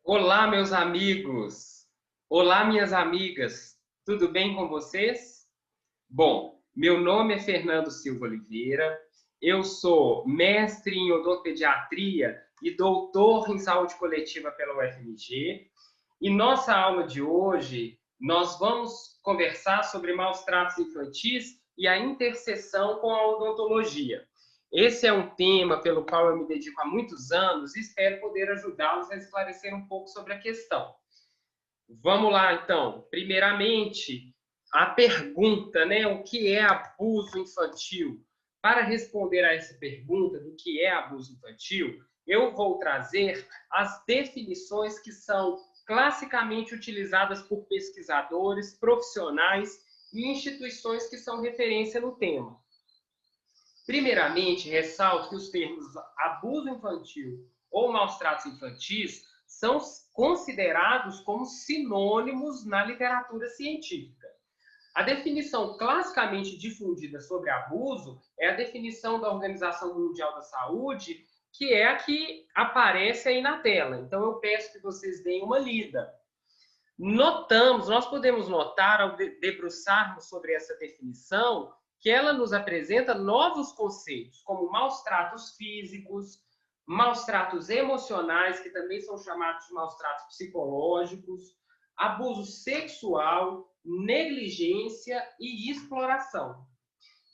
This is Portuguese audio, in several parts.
Olá, meus amigos! Olá, minhas amigas! Tudo bem com vocês? Bom, meu nome é Fernando Silva Oliveira, eu sou mestre em odontopediatria e doutor em saúde coletiva pela UFMG. E nossa aula de hoje, nós vamos conversar sobre maus tratos infantis e a interseção com a odontologia. Esse é um tema pelo qual eu me dedico há muitos anos e espero poder ajudá-los a esclarecer um pouco sobre a questão. Vamos lá, então. Primeiramente, a pergunta, né? O que é abuso infantil? Para responder a essa pergunta do que é abuso infantil, eu vou trazer as definições que são classicamente utilizadas por pesquisadores, profissionais e instituições que são referência no tema. Primeiramente, ressalto que os termos abuso infantil ou maus tratos infantis são considerados como sinônimos na literatura científica. A definição classicamente difundida sobre abuso é a definição da Organização Mundial da Saúde, que é a que aparece aí na tela. Então, eu peço que vocês deem uma lida. Nós podemos notar, ao debruçarmos sobre essa definição, que ela nos apresenta novos conceitos, como maus tratos físicos, maus tratos emocionais, que também são chamados de maus tratos psicológicos, abuso sexual, negligência e exploração.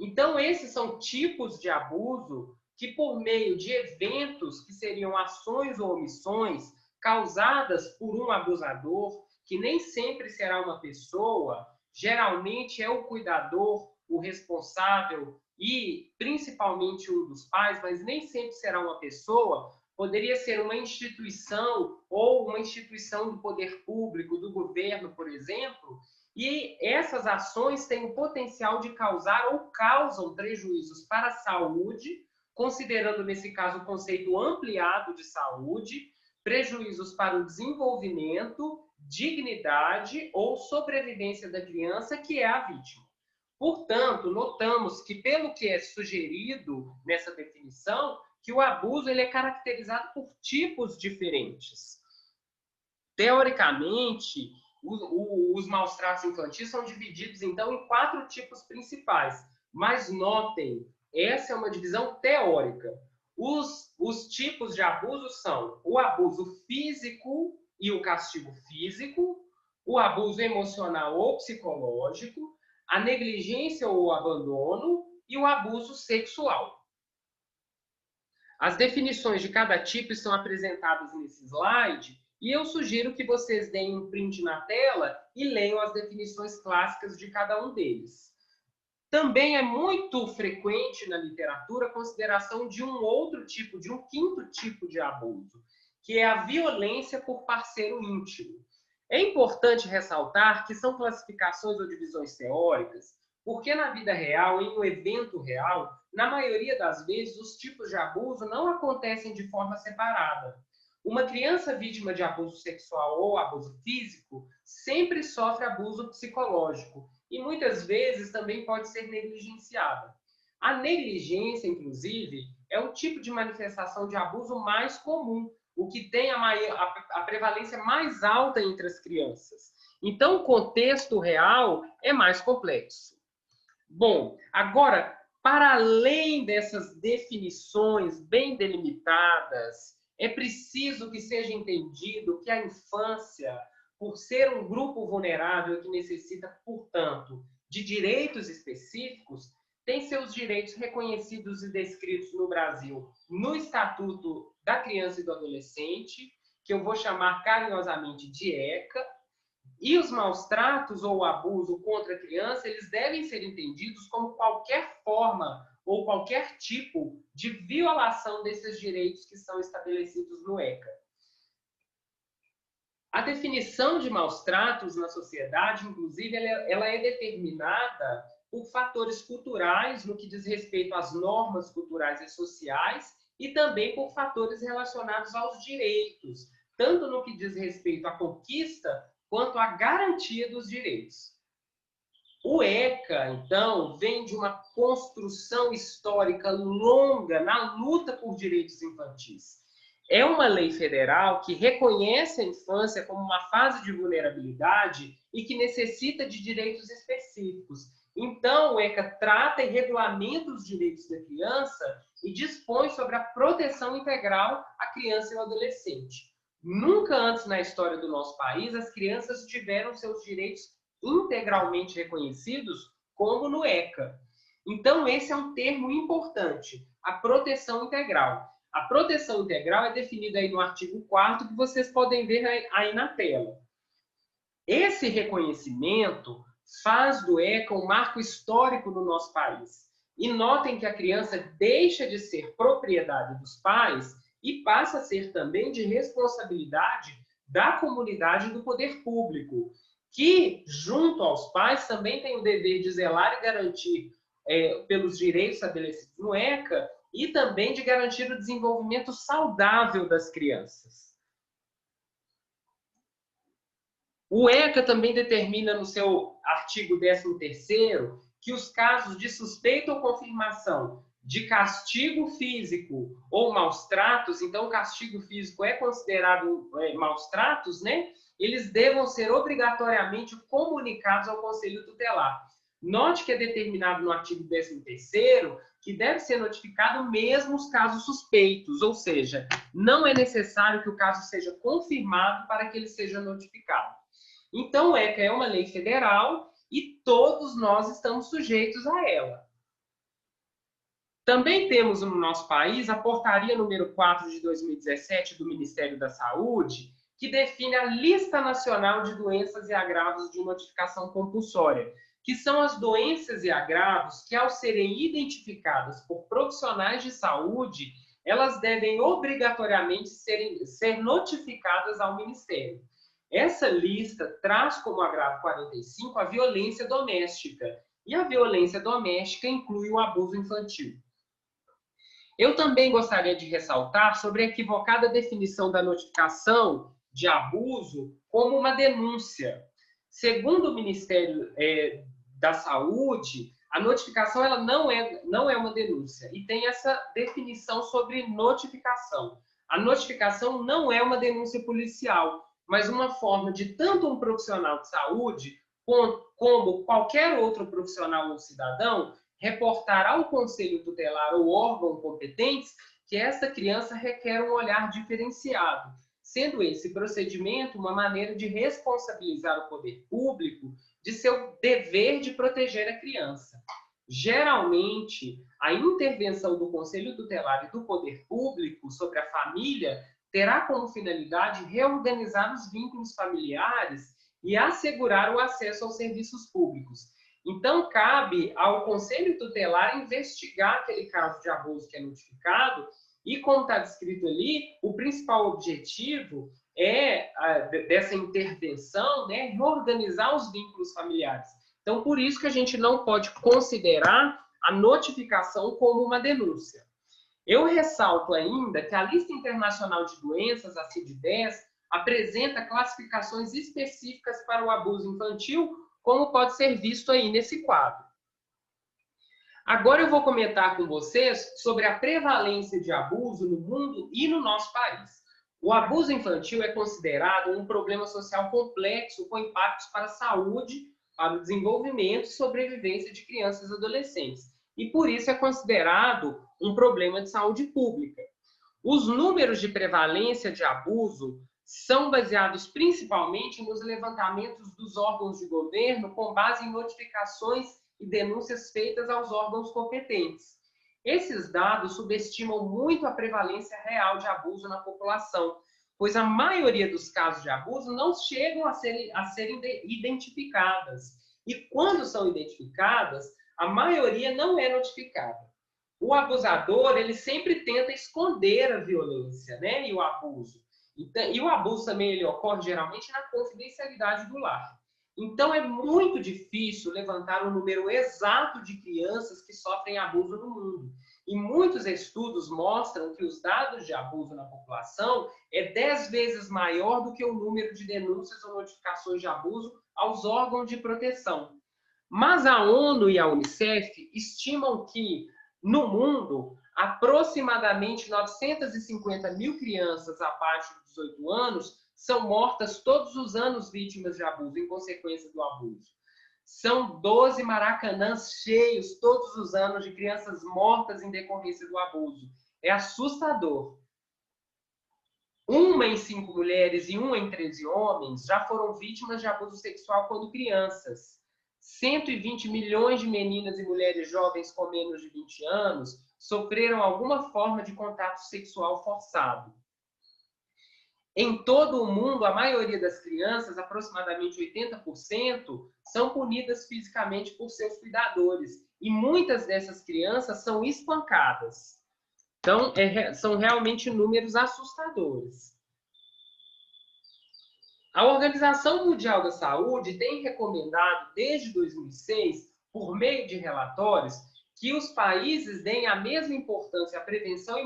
Então, esses são tipos de abuso que, por meio de eventos que seriam ações ou omissões causadas por um abusador, que nem sempre será uma pessoa, geralmente é o cuidador, o responsável e principalmente um dos pais, mas nem sempre será uma pessoa, poderia ser uma instituição ou uma instituição do poder público, do governo, por exemplo, e essas ações têm o potencial de causar ou causam prejuízos para a saúde, considerando nesse caso o conceito ampliado de saúde, prejuízos para o desenvolvimento, dignidade ou sobrevivência da criança que é a vítima. Portanto, notamos que, pelo que é sugerido nessa definição, que o abuso ele é caracterizado por tipos diferentes. Teoricamente, os maus tratos infantis são divididos, então, em 4 tipos principais. Mas notem, essa é uma divisão teórica. Os tipos de abuso são o abuso físico e o castigo físico, o abuso emocional ou psicológico, a negligência ou o abandono e o abuso sexual. As definições de cada tipo estão apresentadas nesse slide e eu sugiro que vocês deem um print na tela e leiam as definições clássicas de cada um deles. Também é muito frequente na literatura a consideração de um outro tipo, de um quinto tipo de abuso, que é a violência por parceiro íntimo. É importante ressaltar que são classificações ou divisões teóricas, porque na vida real, em um evento real, na maioria das vezes, os tipos de abuso não acontecem de forma separada. Uma criança vítima de abuso sexual ou abuso físico sempre sofre abuso psicológico e muitas vezes também pode ser negligenciada. A negligência, inclusive, é o tipo de manifestação de abuso mais comum, o que tem a prevalência mais alta entre as crianças. Então, o contexto real é mais complexo. Bom, agora, para além dessas definições bem delimitadas, é preciso que seja entendido que a infância, por ser um grupo vulnerável que necessita, portanto, de direitos específicos, tem seus direitos reconhecidos e descritos no Brasil no Estatuto da Criança e do Adolescente, que eu vou chamar carinhosamente de ECA, e os maus tratos ou o abuso contra a criança, eles devem ser entendidos como qualquer forma ou qualquer tipo de violação desses direitos que são estabelecidos no ECA. A definição de maus tratos na sociedade, inclusive, ela é determinada por fatores culturais, no que diz respeito às normas culturais e sociais, e também por fatores relacionados aos direitos, tanto no que diz respeito à conquista, quanto à garantia dos direitos. O ECA, então, vem de uma construção histórica longa na luta por direitos infantis. É uma lei federal que reconhece a infância como uma fase de vulnerabilidade e que necessita de direitos específicos. Então, o ECA trata e regulamenta os direitos da criança e dispõe sobre a proteção integral à criança e ao adolescente. Nunca antes na história do nosso país as crianças tiveram seus direitos integralmente reconhecidos, como no ECA. Então, esse é um termo importante, a proteção integral. A proteção integral é definida aí no artigo 4º, que vocês podem ver aí na tela. Esse reconhecimento faz do ECA um marco histórico no nosso país. E notem que a criança deixa de ser propriedade dos pais e passa a ser também de responsabilidade da comunidade e do poder público, que, junto aos pais, também tem o dever de zelar e garantir pelos direitos estabelecidos no ECA e também de garantir o desenvolvimento saudável das crianças. O ECA também determina no seu artigo 13º que os casos de suspeita ou confirmação de castigo físico ou maus tratos, então o castigo físico é considerado maus tratos, né? Eles devam ser obrigatoriamente comunicados ao Conselho Tutelar. Note que é determinado no artigo 13º que deve ser notificado mesmo os casos suspeitos, ou seja, não é necessário que o caso seja confirmado para que ele seja notificado. Então, o ECA é uma lei federal e todos nós estamos sujeitos a ela. Também temos no nosso país a portaria número 4 de 2017 do Ministério da Saúde, que define a lista nacional de doenças e agravos de notificação compulsória, que são as doenças e agravos que, ao serem identificadas por profissionais de saúde, elas devem obrigatoriamente ser notificadas ao Ministério. Essa lista traz como agravo 45 a violência doméstica, e a violência doméstica inclui o abuso infantil. Eu também gostaria de ressaltar sobre a equivocada definição da notificação de abuso como uma denúncia. Segundo o Ministério da Saúde, a notificação ela não é uma denúncia, e tem essa definição sobre notificação. A notificação não é uma denúncia policial, mas uma forma de tanto um profissional de saúde como qualquer outro profissional ou cidadão reportar ao Conselho Tutelar ou órgão competentes que esta criança requer um olhar diferenciado, sendo esse procedimento uma maneira de responsabilizar o poder público de seu dever de proteger a criança. Geralmente, a intervenção do Conselho Tutelar e do poder público sobre a família terá como finalidade reorganizar os vínculos familiares e assegurar o acesso aos serviços públicos. Então, cabe ao Conselho Tutelar investigar aquele caso de abuso que é notificado e, como está descrito ali, o principal objetivo dessa intervenção, né, reorganizar os vínculos familiares. Então, por isso que a gente não pode considerar a notificação como uma denúncia. Eu ressalto ainda que a Lista Internacional de Doenças, a CID-10, apresenta classificações específicas para o abuso infantil, como pode ser visto aí nesse quadro. Agora eu vou comentar com vocês sobre a prevalência de abuso no mundo e no nosso país. O abuso infantil é considerado um problema social complexo com impactos para a saúde, para o desenvolvimento e sobrevivência de crianças e adolescentes. E por isso é considerado um problema de saúde pública. Os números de prevalência de abuso são baseados principalmente nos levantamentos dos órgãos de governo com base em notificações e denúncias feitas aos órgãos competentes. Esses dados subestimam muito a prevalência real de abuso na população, pois a maioria dos casos de abuso não chegam a serem identificadas. E quando são identificadas, a maioria não é notificada. O abusador, ele sempre tenta esconder a violência, né, e o abuso. E o abuso também ele ocorre geralmente na confidencialidade do lar. Então, é muito difícil levantar um número exato de crianças que sofrem abuso no mundo. E muitos estudos mostram que os dados de abuso na população é 10 vezes maior do que o número de denúncias ou notificações de abuso aos órgãos de proteção. Mas a ONU e a Unicef estimam que, no mundo, aproximadamente 950 mil crianças abaixo de 18 anos são mortas todos os anos vítimas de abuso, em consequência do abuso. São 12 maracanãs cheios todos os anos de crianças mortas em decorrência do abuso. É assustador. 1 em 5 mulheres e 1 em 13 homens já foram vítimas de abuso sexual quando crianças. 120 milhões de meninas e mulheres jovens com menos de 20 anos sofreram alguma forma de contato sexual forçado. Em todo o mundo, a maioria das crianças, aproximadamente 80%, são punidas fisicamente por seus cuidadores. E muitas dessas crianças são espancadas. Então, são realmente números assustadores. A Organização Mundial da Saúde tem recomendado, desde 2006, por meio de relatórios, que os países deem a mesma importância à prevenção e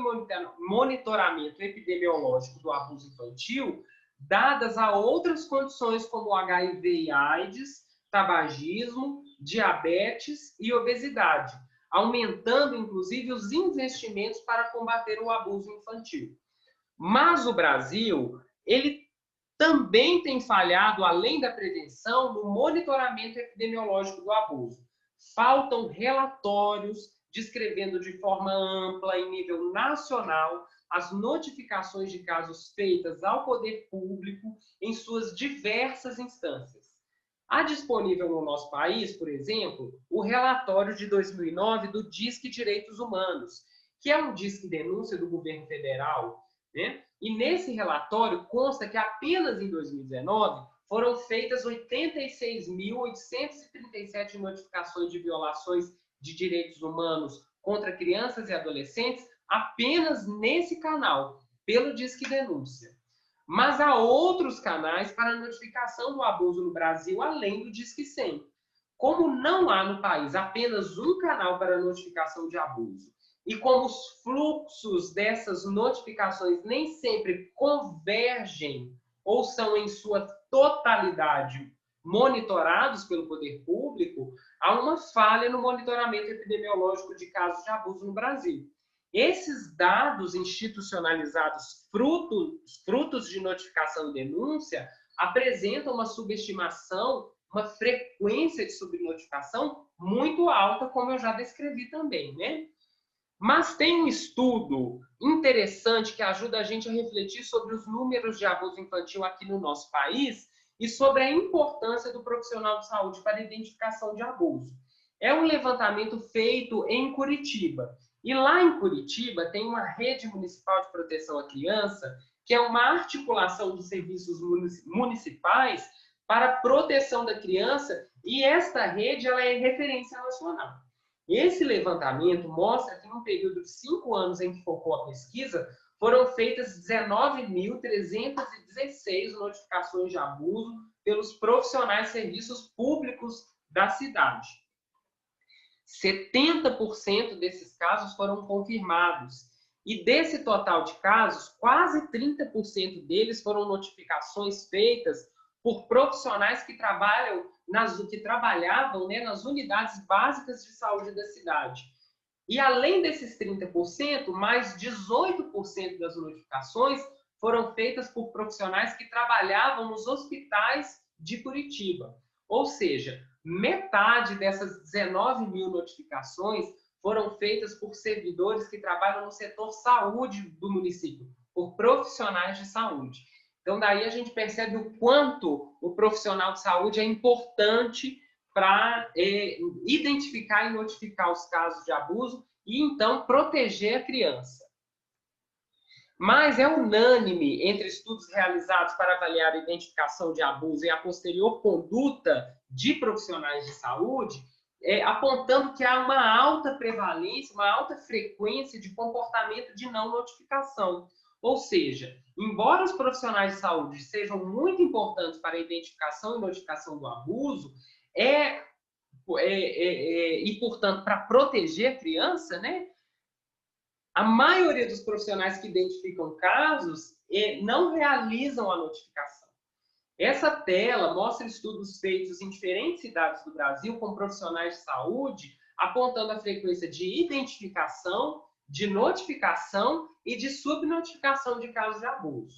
monitoramento epidemiológico do abuso infantil, dadas a outras condições como HIV e AIDS, tabagismo, diabetes e obesidade, aumentando, inclusive, os investimentos para combater o abuso infantil. Mas o Brasil, ele também tem falhado, além da prevenção, no monitoramento epidemiológico do abuso. Faltam relatórios descrevendo de forma ampla, em nível nacional, as notificações de casos feitas ao poder público em suas diversas instâncias. Há disponível no nosso país, por exemplo, o relatório de 2009 do Disque Direitos Humanos, que é um disque denúncia do governo federal, né? E nesse relatório consta que apenas em 2019 foram feitas 86.837 notificações de violações de direitos humanos contra crianças e adolescentes apenas nesse canal, pelo Disque Denúncia. Mas há outros canais para notificação do abuso no Brasil, além do Disque 100. Como não há no país apenas um canal para notificação de abuso, e como os fluxos dessas notificações nem sempre convergem ou são em sua totalidade monitorados pelo poder público, há uma falha no monitoramento epidemiológico de casos de abuso no Brasil. Esses dados institucionalizados, frutos de notificação e denúncia, apresentam uma subestimação, uma frequência de subnotificação muito alta, como eu já descrevi também, né? Mas tem um estudo interessante que ajuda a gente a refletir sobre os números de abuso infantil aqui no nosso país e sobre a importância do profissional de saúde para a identificação de abuso. É um levantamento feito em Curitiba. E lá em Curitiba tem uma rede municipal de proteção à criança, que é uma articulação dos serviços municipais para a proteção da criança, e esta rede ela é referência nacional. Esse levantamento mostra que, num período de 5 anos em que focou a pesquisa, foram feitas 19.316 notificações de abuso pelos profissionais de serviços públicos da cidade. 70% desses casos foram confirmados. E desse total de casos, quase 30% deles foram notificações feitas por profissionais que trabalhavam nas unidades básicas de saúde da cidade. E além desses 30%, mais 18% das notificações foram feitas por profissionais que trabalhavam nos hospitais de Curitiba. Ou seja, metade dessas 19 mil notificações foram feitas por servidores que trabalham no setor saúde do município, por profissionais de saúde. Então, daí a gente percebe o quanto o profissional de saúde é importante para identificar e notificar os casos de abuso e, então, proteger a criança. Mas é unânime entre estudos realizados para avaliar a identificação de abuso e a posterior conduta de profissionais de saúde, apontando que há uma alta prevalência, uma alta frequência de comportamento de não notificação. Ou seja, embora os profissionais de saúde sejam muito importantes para a identificação e notificação do abuso, e, portanto, para proteger a criança, né? A maioria dos profissionais que identificam casos não realizam a notificação. Essa tela mostra estudos feitos em diferentes cidades do Brasil com profissionais de saúde, apontando a frequência de identificação de notificação e de subnotificação de casos de abuso.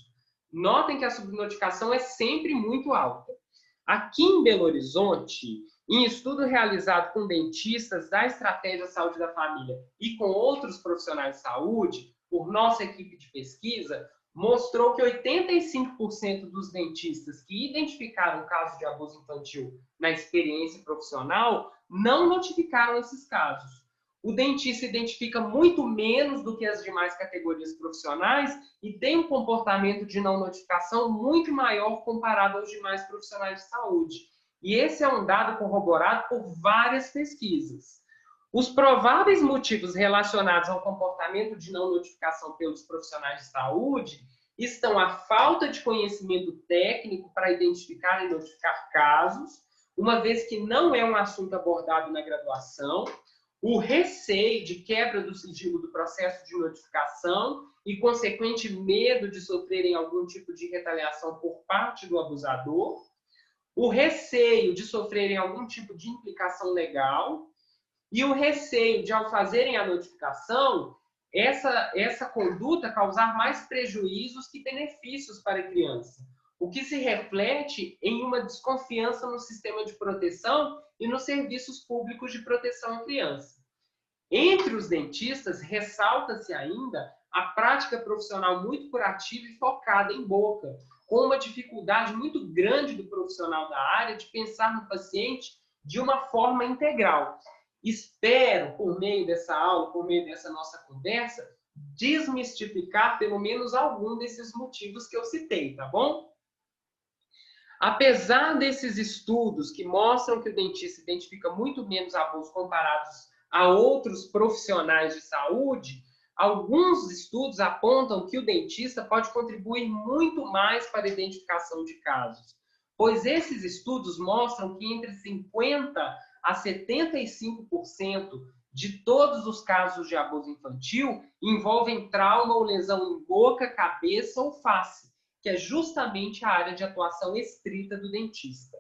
Notem que a subnotificação é sempre muito alta. Aqui em Belo Horizonte, em estudo realizado com dentistas da Estratégia Saúde da Família e com outros profissionais de saúde, por nossa equipe de pesquisa, mostrou que 85% dos dentistas que identificaram casos de abuso infantil na experiência profissional não notificaram esses casos. O dentista identifica muito menos do que as demais categorias profissionais e tem um comportamento de não notificação muito maior comparado aos demais profissionais de saúde. E esse é um dado corroborado por várias pesquisas. Os prováveis motivos relacionados ao comportamento de não notificação pelos profissionais de saúde estão a falta de conhecimento técnico para identificar e notificar casos, uma vez que não é um assunto abordado na graduação, o receio de quebra do sigilo do processo de notificação e consequente medo de sofrerem algum tipo de retaliação por parte do abusador, o receio de sofrerem algum tipo de implicação legal e o receio de, ao fazerem a notificação, essa conduta causar mais prejuízos que benefícios para a criança, o que se reflete em uma desconfiança no sistema de proteção e nos serviços públicos de proteção à criança. Entre os dentistas, ressalta-se ainda a prática profissional muito curativa e focada em boca, com uma dificuldade muito grande do profissional da área de pensar no paciente de uma forma integral. Espero, por meio dessa aula, por meio dessa nossa conversa, desmistificar pelo menos algum desses motivos que eu citei, tá bom? Apesar desses estudos que mostram que o dentista identifica muito menos abusos comparados a outros profissionais de saúde, alguns estudos apontam que o dentista pode contribuir muito mais para a identificação de casos, pois esses estudos mostram que entre 50% a 75% de todos os casos de abuso infantil envolvem trauma ou lesão em boca, cabeça ou face, que é justamente a área de atuação estrita do dentista.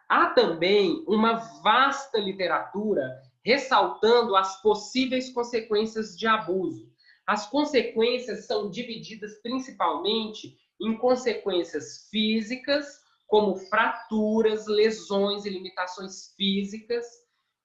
Há também uma vasta literatura ressaltando as possíveis consequências de abuso. As consequências são divididas principalmente em consequências físicas, como fraturas, lesões e limitações físicas,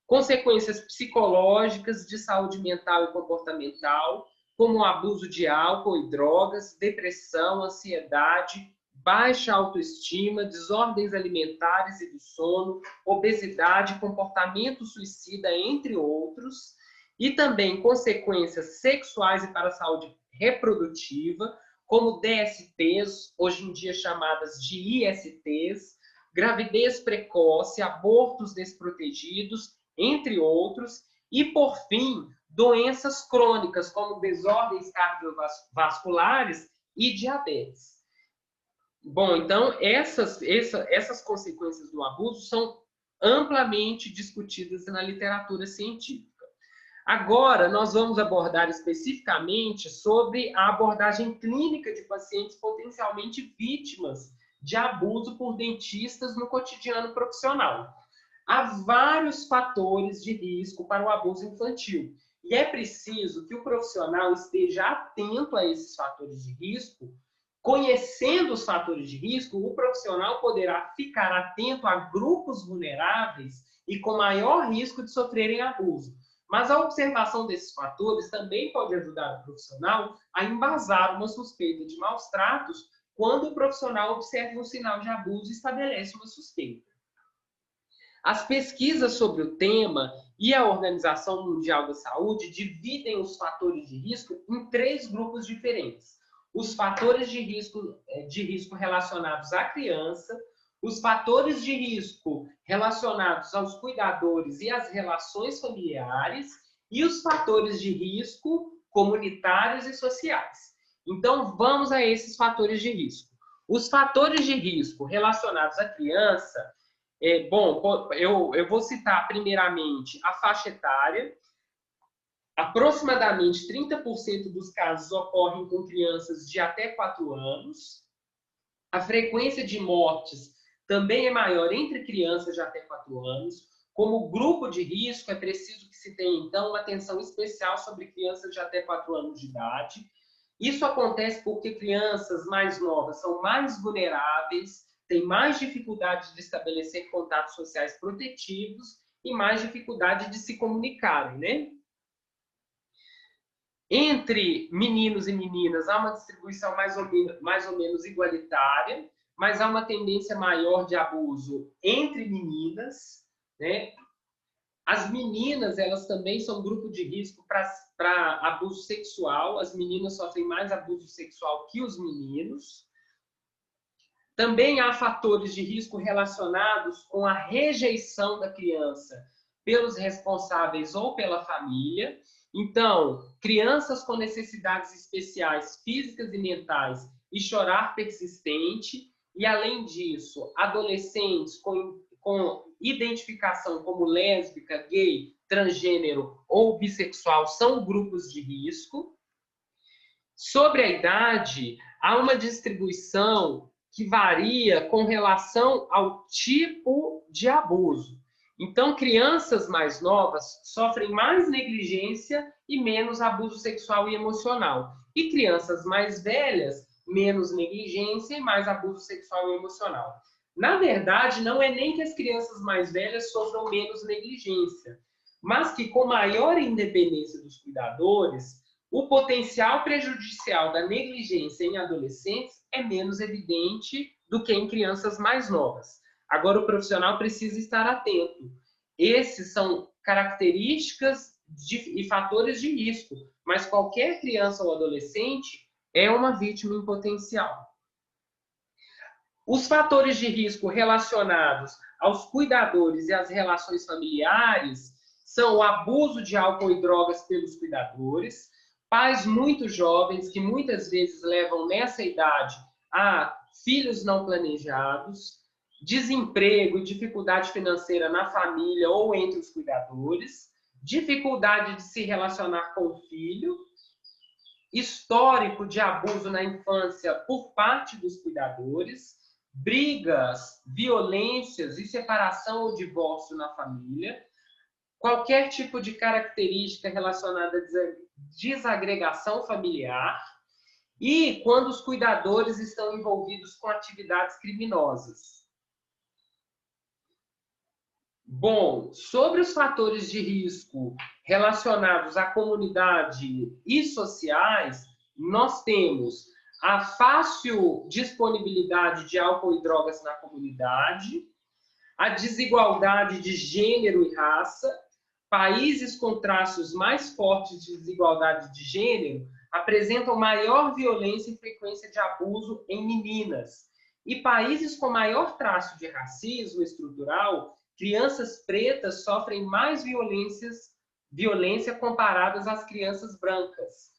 consequências psicológicas de saúde mental e comportamental, como o abuso de álcool e drogas, depressão, ansiedade, baixa autoestima, desordens alimentares e do sono, obesidade, comportamento suicida, entre outros, e também consequências sexuais e para a saúde reprodutiva, como DSTs, hoje em dia chamadas de ISTs, gravidez precoce, abortos desprotegidos, entre outros, e, por fim, doenças crônicas, como desordens cardiovasculares e diabetes. Bom, então, essas consequências do abuso são amplamente discutidas na literatura científica. Agora, nós vamos abordar especificamente sobre a abordagem clínica de pacientes potencialmente vítimas de abuso por dentistas no cotidiano profissional. Há vários fatores de risco para o abuso infantil, e é preciso que o profissional esteja atento a esses fatores de risco. Conhecendo os fatores de risco, o profissional poderá ficar atento a grupos vulneráveis e com maior risco de sofrerem abuso. Mas a observação desses fatores também pode ajudar o profissional a embasar uma suspeita de maus tratos quando o profissional observa um sinal de abuso e estabelece uma suspeita. As pesquisas sobre o tema e a Organização Mundial da Saúde dividem os fatores de risco em 3 grupos diferentes. Os fatores de risco relacionados à criança, os fatores de risco relacionados aos cuidadores e às relações familiares e os fatores de risco comunitários e sociais. Então, vamos a esses fatores de risco. Os fatores de risco relacionados à criança, eu vou citar primeiramente a faixa etária. Aproximadamente 30% dos casos ocorrem com crianças de até 4 anos. A frequência de mortes também é maior entre crianças de até 4 anos. Como grupo de risco, é preciso que se tenha, então, uma atenção especial sobre crianças de até 4 anos de idade. Isso acontece porque crianças mais novas são mais vulneráveis, têm mais dificuldade de estabelecer contatos sociais protetivos e mais dificuldade de se comunicarem, né? Entre meninos e meninas, há uma distribuição mais ou menos igualitária, mas há uma tendência maior de abuso entre meninas, né? As meninas, elas também são grupo de risco para abuso sexual. As meninas sofrem mais abuso sexual que os meninos. Também há fatores de risco relacionados com a rejeição da criança pelos responsáveis ou pela família. Então, crianças com necessidades especiais físicas e mentais e chorar persistente. E, além disso, adolescentes com identificação como lésbica, gay, transgênero ou bissexual são grupos de risco. Sobre a idade, há uma distribuição que varia com relação ao tipo de abuso. Então, crianças mais novas sofrem mais negligência e menos abuso sexual e emocional. E crianças mais velhas, menos negligência e mais abuso sexual e emocional. Na verdade, não é nem que as crianças mais velhas sofram menos negligência, mas que com maior independência dos cuidadores, o potencial prejudicial da negligência em adolescentes é menos evidente do que em crianças mais novas. Agora, o profissional precisa estar atento. Esses são características e fatores de risco, mas qualquer criança ou adolescente é uma vítima em potencial. Os fatores de risco relacionados aos cuidadores e às relações familiares são o abuso de álcool e drogas pelos cuidadores, pais muito jovens que muitas vezes levam nessa idade a filhos não planejados, desemprego e dificuldade financeira na família ou entre os cuidadores, dificuldade de se relacionar com o filho, histórico de abuso na infância por parte dos cuidadores, brigas, violências e separação ou divórcio na família, qualquer tipo de característica relacionada à desagregação familiar e quando os cuidadores estão envolvidos com atividades criminosas. Bom, sobre os fatores de risco relacionados à comunidade e sociais, nós temos a fácil disponibilidade de álcool e drogas na comunidade, a desigualdade de gênero e raça. Países com traços mais fortes de desigualdade de gênero apresentam maior violência e frequência de abuso em meninas. E países com maior traço de racismo estrutural, crianças pretas sofrem mais violência comparadas às crianças brancas.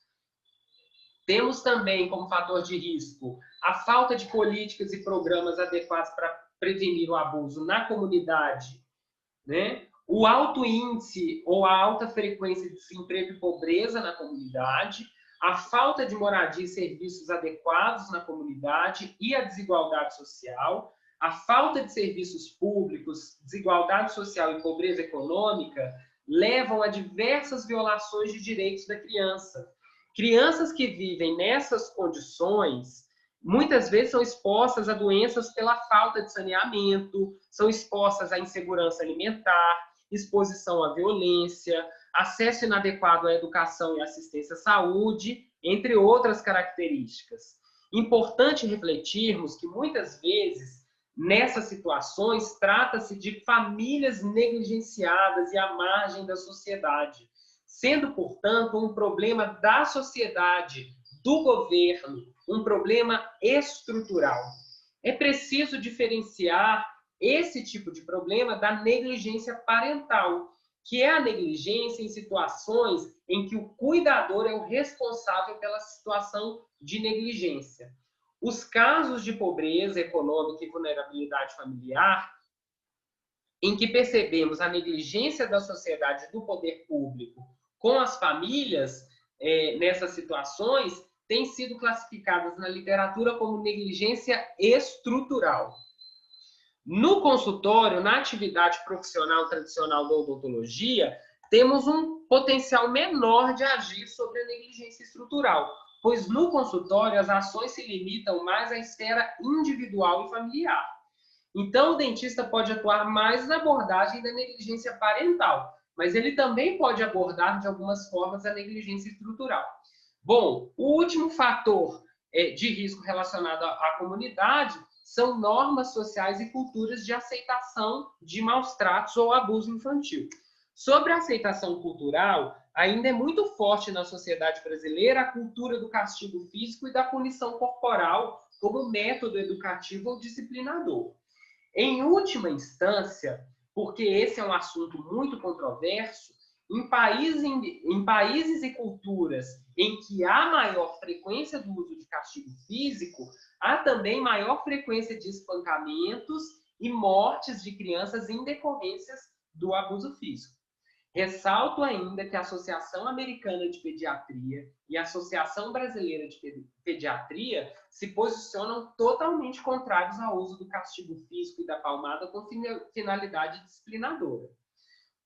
Temos também como fator de risco a falta de políticas e programas adequados para prevenir o abuso na comunidade, né? O alto índice ou a alta frequência de desemprego e pobreza na comunidade, a falta de moradia e serviços adequados na comunidade e a desigualdade social, a falta de serviços públicos, desigualdade social e pobreza econômica levam a diversas violações de direitos da criança. Crianças que vivem nessas condições muitas vezes são expostas a doenças pela falta de saneamento, são expostas à insegurança alimentar, exposição à violência, acesso inadequado à educação e assistência à saúde, entre outras características. Importante refletirmos que muitas vezes, nessas situações, trata-se de famílias negligenciadas e à margem da sociedade, sendo, portanto, um problema da sociedade, do governo, um problema estrutural. É preciso diferenciar esse tipo de problema da negligência parental, que é a negligência em situações em que o cuidador é o responsável pela situação de negligência. Os casos de pobreza econômica e vulnerabilidade familiar, em que percebemos a negligência da sociedade do poder público com as famílias nessas situações, têm sido classificadas na literatura como negligência estrutural. No consultório, na atividade profissional tradicional da odontologia, temos um potencial menor de agir sobre a negligência estrutural, pois no consultório as ações se limitam mais à esfera individual e familiar. Então, o dentista pode atuar mais na abordagem da negligência parental, mas ele também pode abordar de algumas formas a negligência estrutural. Bom, o último fator de risco relacionado à comunidade são normas sociais e culturas de aceitação de maus tratos ou abuso infantil. Sobre a aceitação cultural, ainda é muito forte na sociedade brasileira a cultura do castigo físico e da punição corporal como método educativo ou disciplinador. Em última instância, porque esse é um assunto muito controverso, em países e culturas em que há maior frequência do uso de castigo físico, há também maior frequência de espancamentos e mortes de crianças em decorrências do abuso físico. Ressalto ainda que a Associação Americana de Pediatria e a Associação Brasileira de Pediatria se posicionam totalmente contrários ao uso do castigo físico e da palmada com finalidade disciplinadora.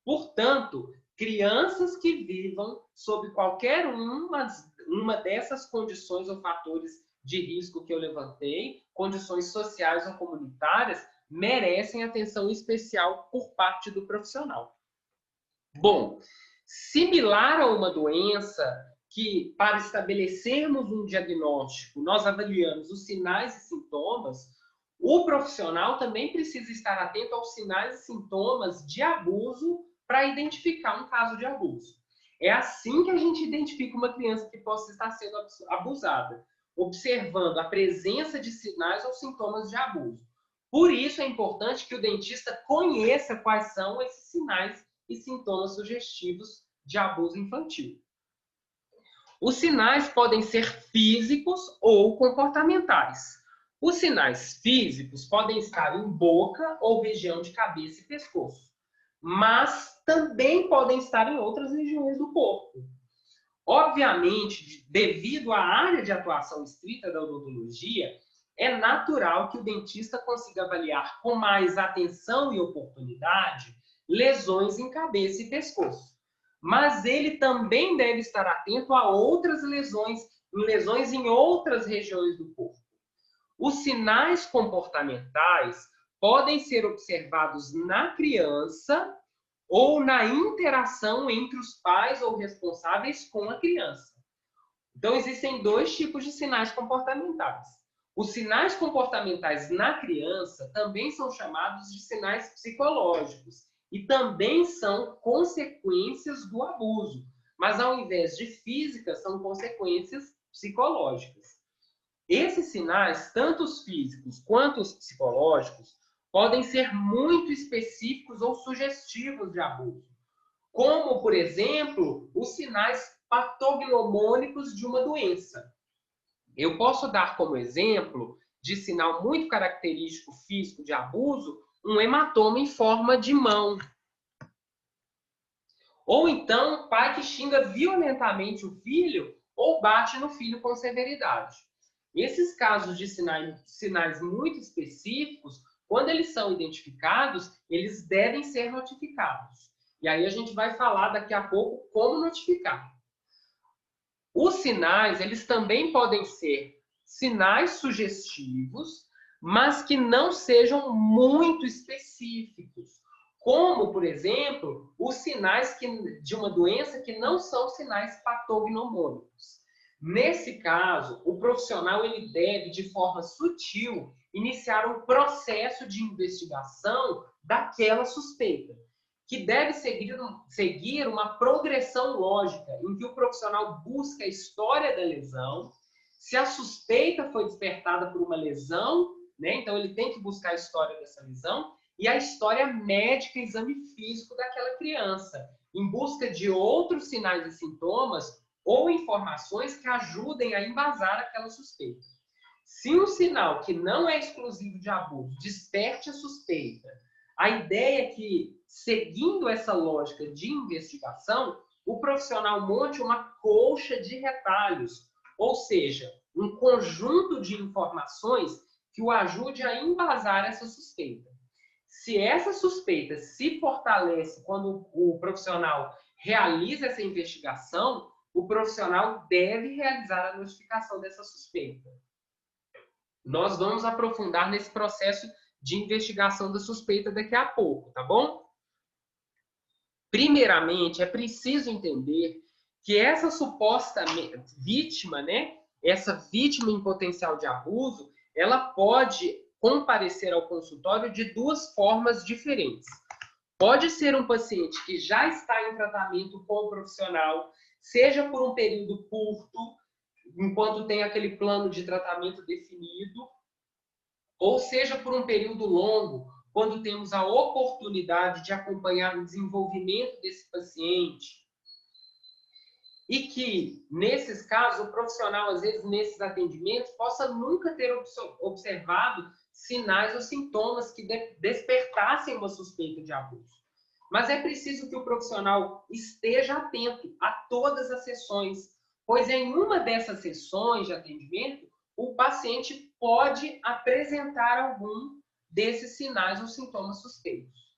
Portanto, crianças que vivam sob qualquer uma dessas condições ou fatores de risco que eu levantei, condições sociais ou comunitárias, merecem atenção especial por parte do profissional. Bom, similar a uma doença que, para estabelecermos um diagnóstico, nós avaliamos os sinais e sintomas, o profissional também precisa estar atento aos sinais e sintomas de abuso para identificar um caso de abuso. É assim que a gente identifica uma criança que possa estar sendo abusada, observando a presença de sinais ou sintomas de abuso. Por isso é importante que o dentista conheça quais são esses sinais e sintomas sugestivos de abuso infantil. Os sinais podem ser físicos ou comportamentais. Os sinais físicos podem estar em boca ou região de cabeça e pescoço, mas também podem estar em outras regiões do corpo. Obviamente, devido à área de atuação estrita da odontologia, é natural que o dentista consiga avaliar com mais atenção e oportunidade lesões em cabeça e pescoço. Mas ele também deve estar atento a outras lesões em outras regiões do corpo. Os sinais comportamentais podem ser observados na criança ou na interação entre os pais ou responsáveis com a criança. Então, existem dois tipos de sinais comportamentais. Os sinais comportamentais na criança também são chamados de sinais psicológicos e também são consequências do abuso, mas ao invés de físicas, são consequências psicológicas. Esses sinais, tanto os físicos quanto os psicológicos, podem ser muito específicos ou sugestivos de abuso, como, por exemplo, os sinais patognomônicos de uma doença. Eu posso dar como exemplo de sinal muito característico físico de abuso um hematoma em forma de mão. Ou então, um pai que xinga violentamente o filho ou bate no filho com severidade. Esses casos de sinais muito específicos, quando eles são identificados, eles devem ser notificados. E aí a gente vai falar daqui a pouco como notificar. Os sinais, eles também podem ser sinais sugestivos, mas que não sejam muito específicos. Como, por exemplo, os sinais de uma doença que não são sinais patognomônicos. Nesse caso, o profissional ele deve, de forma sutil, iniciar um processo de investigação daquela suspeita, que deve seguir uma progressão lógica, em que o profissional busca a história da lesão, se a suspeita foi despertada por uma lesão, né? Então ele tem que buscar a história dessa lesão, e a história médica, exame físico daquela criança, em busca de outros sinais e sintomas ou informações que ajudem a embasar aquela suspeita. Se um sinal que não é exclusivo de abuso desperte a suspeita, a ideia é que, seguindo essa lógica de investigação, o profissional monte uma colcha de retalhos, ou seja, um conjunto de informações que o ajude a embasar essa suspeita. Se essa suspeita se fortalece quando o profissional realiza essa investigação, o profissional deve realizar a notificação dessa suspeita. Nós vamos aprofundar nesse processo de investigação da suspeita daqui a pouco, tá bom? Primeiramente, é preciso entender que essa suposta vítima, né, essa vítima em potencial de abuso, ela pode comparecer ao consultório de duas formas diferentes. Pode ser um paciente que já está em tratamento com o profissional, seja por um período curto, enquanto tem aquele plano de tratamento definido, ou seja por um período longo, quando temos a oportunidade de acompanhar o desenvolvimento desse paciente. E que, nesses casos, o profissional, às vezes, nesses atendimentos, possa nunca ter observado sinais ou sintomas que despertassem uma suspeita de abuso. Mas é preciso que o profissional esteja atento a todas as sessões, pois em uma dessas sessões de atendimento, o paciente pode apresentar algum desses sinais ou sintomas suspeitos.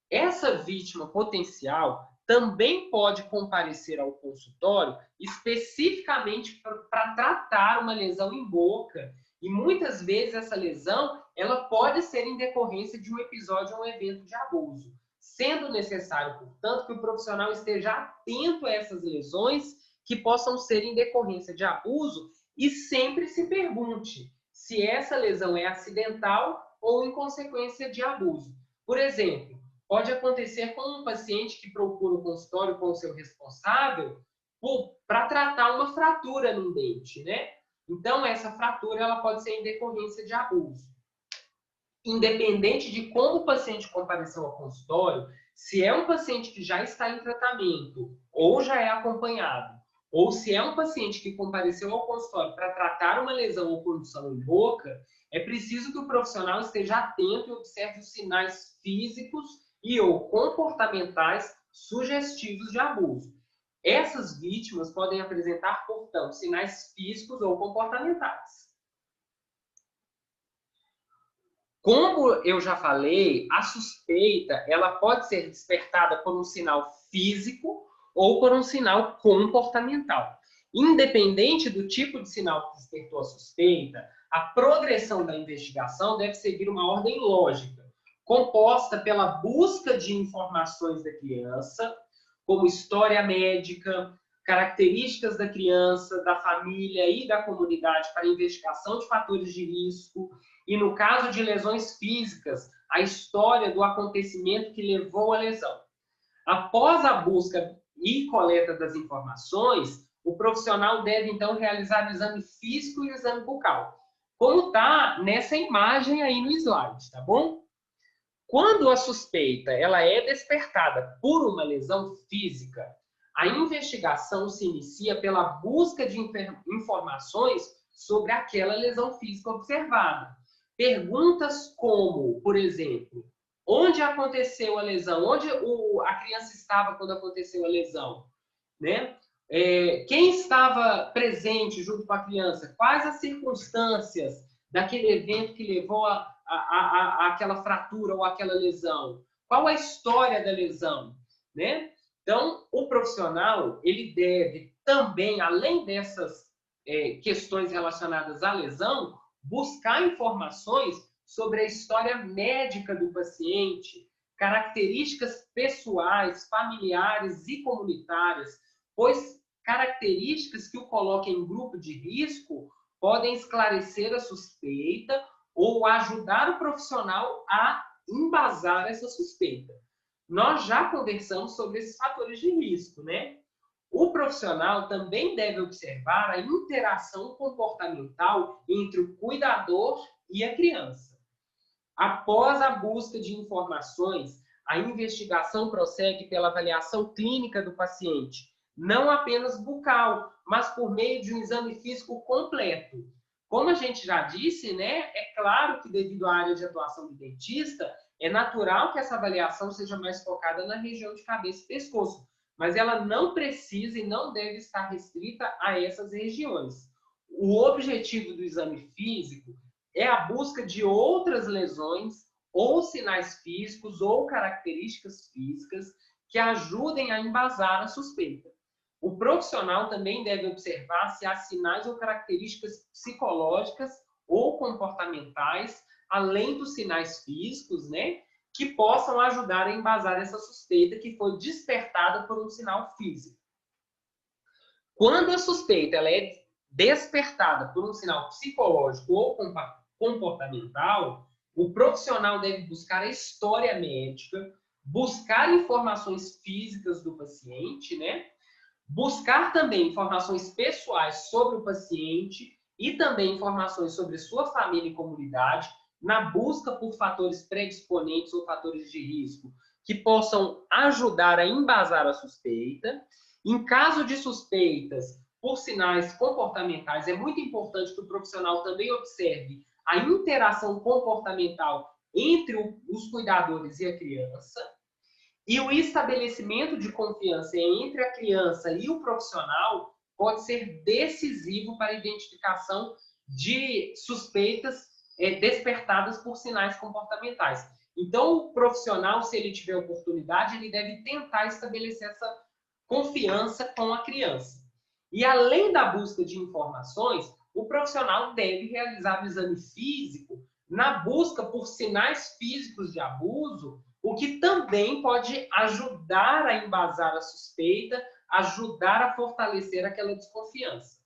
Essa vítima potencial também pode comparecer ao consultório especificamente para tratar uma lesão em boca. E muitas vezes essa lesão ela pode ser em decorrência de um episódio ou um evento de abuso. Sendo necessário, portanto, que o profissional esteja atento a essas lesões que possam ser em decorrência de abuso e sempre se pergunte se essa lesão é acidental ou em consequência de abuso. Por exemplo, pode acontecer com um paciente que procura o consultório com o seu responsável para tratar uma fratura no dente, né? Então, essa fratura ela pode ser em decorrência de abuso. Independente de como o paciente compareceu ao consultório, se é um paciente que já está em tratamento ou já é acompanhado, ou se é um paciente que compareceu ao consultório para tratar uma lesão ou condição em boca, é preciso que o profissional esteja atento e observe os sinais físicos e ou comportamentais sugestivos de abuso. Essas vítimas podem apresentar, portanto, sinais físicos ou comportamentais. Como eu já falei, a suspeita ela pode ser despertada por um sinal físico ou por um sinal comportamental. Independente do tipo de sinal que despertou a suspeita, a progressão da investigação deve seguir uma ordem lógica, composta pela busca de informações da criança, como história médica, características da criança, da família e da comunidade para investigação de fatores de risco, e no caso de lesões físicas, a história do acontecimento que levou à lesão. Após a busca e coleta das informações, o profissional deve então realizar o exame físico e o exame bucal, como está nessa imagem aí no slide, tá bom? Quando a suspeita ela é despertada por uma lesão física, a investigação se inicia pela busca de informações sobre aquela lesão física observada. Perguntas como, por exemplo, onde aconteceu a lesão? Onde a criança estava quando aconteceu a lesão? Né? Quem estava presente junto com a criança? Quais as circunstâncias daquele evento que levou àquela fratura ou àquela lesão? Qual a história da lesão? Né? Então, o profissional ele deve também, além dessas questões relacionadas à lesão, buscar informações sobre a história médica do paciente, características pessoais, familiares e comunitárias, pois características que o coloquem em grupo de risco podem esclarecer a suspeita ou ajudar o profissional a embasar essa suspeita. Nós já conversamos sobre esses fatores de risco, né? O profissional também deve observar a interação comportamental entre o cuidador e a criança. Após a busca de informações, a investigação prossegue pela avaliação clínica do paciente, não apenas bucal, mas por meio de um exame físico completo. Como a gente já disse, né, é claro que devido à área de atuação do dentista, é natural que essa avaliação seja mais focada na região de cabeça e pescoço, mas ela não precisa e não deve estar restrita a essas regiões. O objetivo do exame físico é a busca de outras lesões ou sinais físicos ou características físicas que ajudem a embasar a suspeita. O profissional também deve observar se há sinais ou características psicológicas ou comportamentais, além dos sinais físicos, né, que possam ajudar a embasar essa suspeita que foi despertada por um sinal físico. Quando a suspeita ela é despertada por um sinal psicológico ou comportamental, o profissional deve buscar a história médica, buscar informações físicas do paciente, né? Buscar também informações pessoais sobre o paciente e também informações sobre sua família e comunidade, na busca por fatores predisponentes ou fatores de risco que possam ajudar a embasar a suspeita. Em caso de suspeitas por sinais comportamentais, é muito importante que o profissional também observe a interação comportamental entre os cuidadores e a criança. E o estabelecimento de confiança entre a criança e o profissional pode ser decisivo para a identificação de suspeitas despertadas por sinais comportamentais. Então, o profissional, se ele tiver oportunidade, ele deve tentar estabelecer essa confiança com a criança. E além da busca de informações, o profissional deve realizar o exame físico na busca por sinais físicos de abuso, o que também pode ajudar a embasar a suspeita, ajudar a fortalecer aquela desconfiança.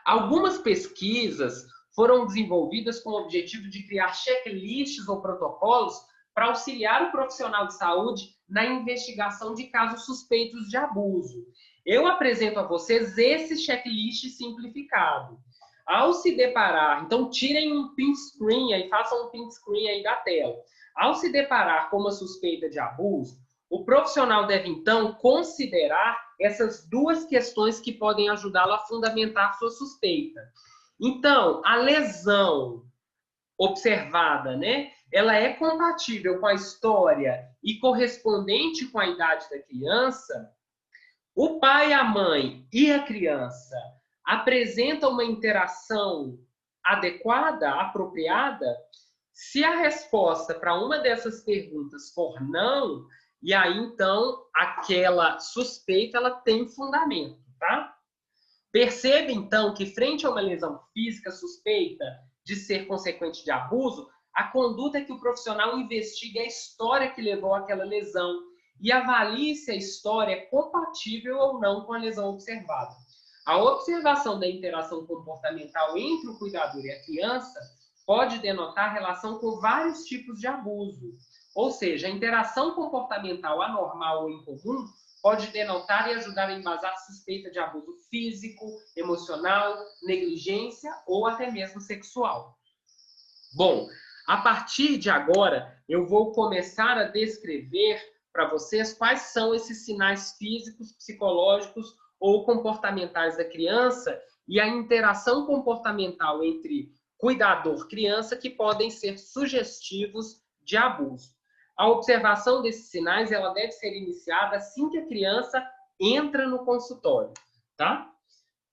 Algumas pesquisas foram desenvolvidas com o objetivo de criar checklists ou protocolos para auxiliar o profissional de saúde na investigação de casos suspeitos de abuso. Eu apresento a vocês esse checklist simplificado. Ao se deparar, então tirem um print screen aí, façam um print screen aí da tela. Ao se deparar com uma suspeita de abuso, o profissional deve então considerar essas duas questões que podem ajudá-lo a fundamentar sua suspeita. Então, a lesão observada, né, ela é compatível com a história e correspondente com a idade da criança? O pai, a mãe e a criança apresentam uma interação adequada, apropriada? Se a resposta para uma dessas perguntas for não, e aí então aquela suspeita ela tem fundamento, tá? Perceba então que frente a uma lesão física suspeita de ser consequente de abuso, a conduta é que o profissional investigue a história que levou àquela lesão e avalie se a história é compatível ou não com a lesão observada. A observação da interação comportamental entre o cuidador e a criança pode denotar relação com vários tipos de abuso. Ou seja, a interação comportamental anormal ou incomum pode denotar e ajudar a embasar suspeita de abuso físico, emocional, negligência ou até mesmo sexual. Bom, a partir de agora, eu vou começar a descrever para vocês quais são esses sinais físicos, psicológicos ou comportamentais da criança e a interação comportamental entre cuidador-criança que podem ser sugestivos de abuso. A observação desses sinais ela deve ser iniciada assim que a criança entra no consultório, tá?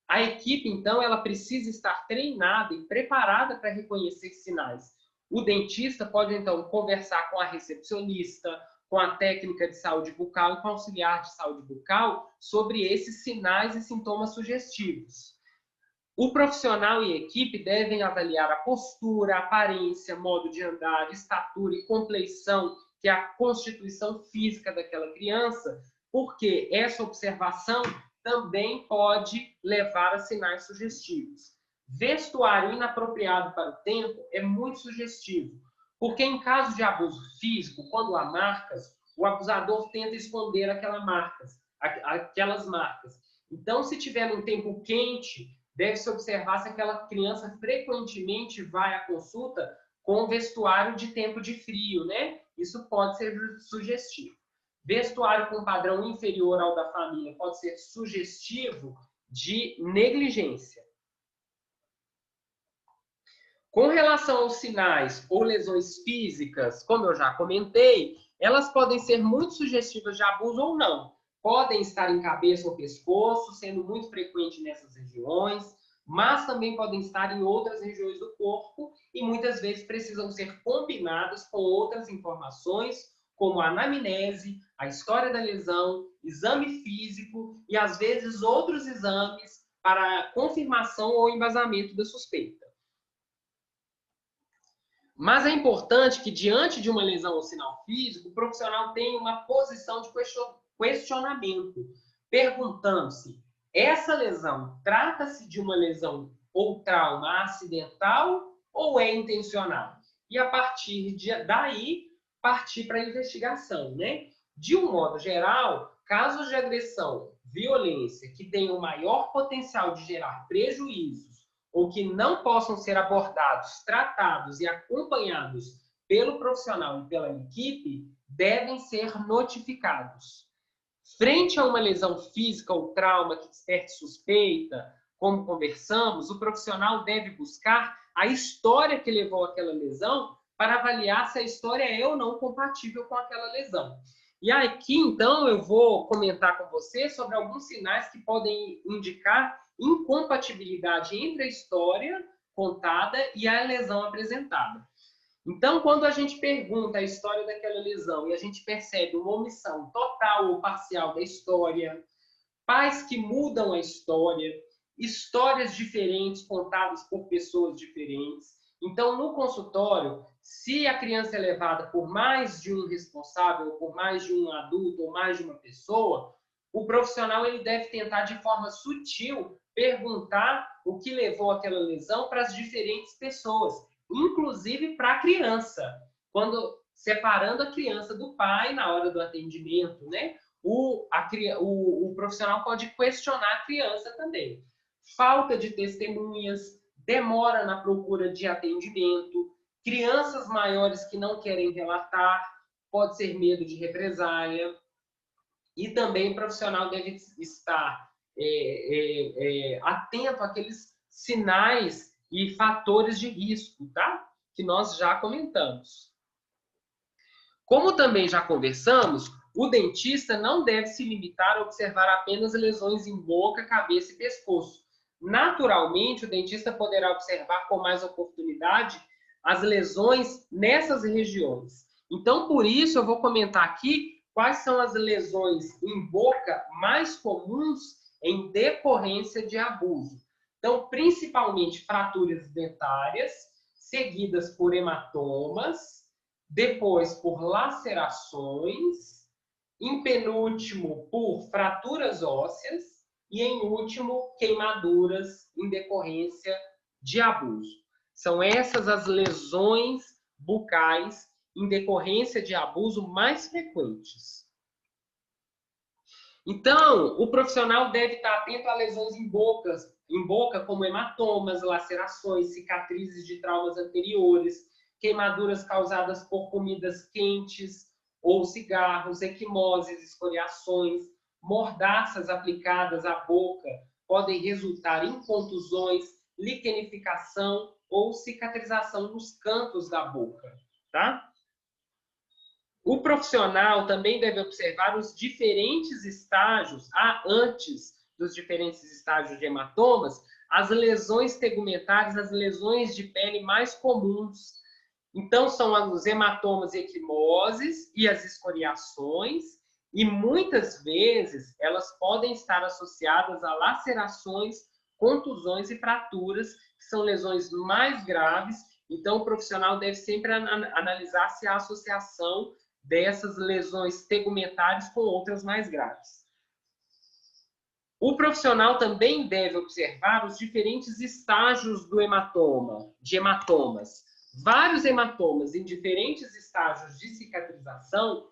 A equipe, então, ela precisa estar treinada e preparada para reconhecer sinais. O dentista pode, então, conversar com a recepcionista, com a técnica de saúde bucal e com o auxiliar de saúde bucal sobre esses sinais e sintomas sugestivos. O profissional e a equipe devem avaliar a postura, a aparência, modo de andar, estatura e compleição, que é a constituição física daquela criança, porque essa observação também pode levar a sinais sugestivos. Vestuário inapropriado para o tempo é muito sugestivo, porque em caso de abuso físico, quando há marcas, o abusador tenta esconder aquelas marcas. Então, se tiver um tempo quente, deve-se observar se aquela criança frequentemente vai à consulta com vestuário de tempo de frio, né? Isso pode ser sugestivo. Vestuário com padrão inferior ao da família pode ser sugestivo de negligência. Com relação aos sinais ou lesões físicas, como eu já comentei, elas podem ser muito sugestivas de abuso ou não. Podem estar em cabeça ou pescoço, sendo muito frequente nessas regiões, mas também podem estar em outras regiões do corpo e muitas vezes precisam ser combinadas com outras informações, como a anamnese, a história da lesão, exame físico e, às vezes, outros exames para confirmação ou embasamento da suspeita. Mas é importante que, diante de uma lesão ou sinal físico, o profissional tenha uma posição de questionamento, perguntando-se: essa lesão trata-se de uma lesão ou trauma acidental ou é intencional? E a partir daí, partir para a investigação, né? De um modo geral, casos de agressão, violência que tenham maior potencial de gerar prejuízos ou que não possam ser abordados, tratados e acompanhados pelo profissional e pela equipe, devem ser notificados. Frente a uma lesão física ou trauma que desperte suspeita, como conversamos, o profissional deve buscar a história que levou àquela lesão para avaliar se a história é ou não compatível com aquela lesão. E aqui, então, eu vou comentar com você sobre alguns sinais que podem indicar incompatibilidade entre a história contada e a lesão apresentada. Então, quando a gente pergunta a história daquela lesão e a gente percebe uma omissão total ou parcial da história, pais que mudam a história, histórias diferentes contadas por pessoas diferentes. Então, no consultório, se a criança é levada por mais de um responsável, ou por mais de um adulto, ou mais de uma pessoa, o profissional ele deve tentar, de forma sutil, perguntar o que levou àquela lesão para as diferentes pessoas, inclusive para a criança, quando separando a criança do pai na hora do atendimento, né? O profissional pode questionar a criança também. Falta de testemunhas, demora na procura de atendimento, crianças maiores que não querem relatar, pode ser medo de represália, e também o profissional deve estar atento àqueles sinais e fatores de risco, tá? Que nós já comentamos. Como também já conversamos, o dentista não deve se limitar a observar apenas lesões em boca, cabeça e pescoço. Naturalmente, o dentista poderá observar com mais oportunidade as lesões nessas regiões. Então, por isso, eu vou comentar aqui quais são as lesões em boca mais comuns em decorrência de abuso. Então, principalmente fraturas dentárias, seguidas por hematomas, depois por lacerações, em penúltimo por fraturas ósseas e em último queimaduras em decorrência de abuso. São essas as lesões bucais em decorrência de abuso mais frequentes. Então, o profissional deve estar atento a lesões em boca, como hematomas, lacerações, cicatrizes de traumas anteriores, queimaduras causadas por comidas quentes ou cigarros, equimoses, escoriações, mordaças aplicadas à boca podem resultar em contusões, liquenificação ou cicatrização nos cantos da boca, tá? O profissional também deve observar os diferentes estágios, antes dos diferentes estágios de hematomas, as lesões tegumentares, as lesões de pele mais comuns. Então, são os hematomas e equimoses e as escoriações, e muitas vezes elas podem estar associadas a lacerações, contusões e fraturas, que são lesões mais graves. Então, o profissional deve sempre analisar se há associação dessas lesões tegumentares com outras mais graves. O profissional também deve observar os diferentes estágios do hematoma, de hematomas. Vários hematomas em diferentes estágios de cicatrização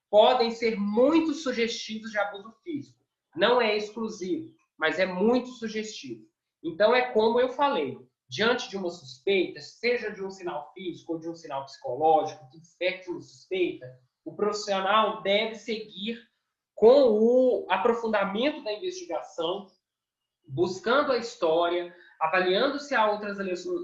podem ser muito sugestivos de abuso físico. Não é exclusivo, mas é muito sugestivo. Então, é como eu falei, diante de uma suspeita, seja de um sinal físico ou de um sinal psicológico que desperte uma suspeita, o profissional deve seguir com o aprofundamento da investigação, buscando a história, avaliando se há outras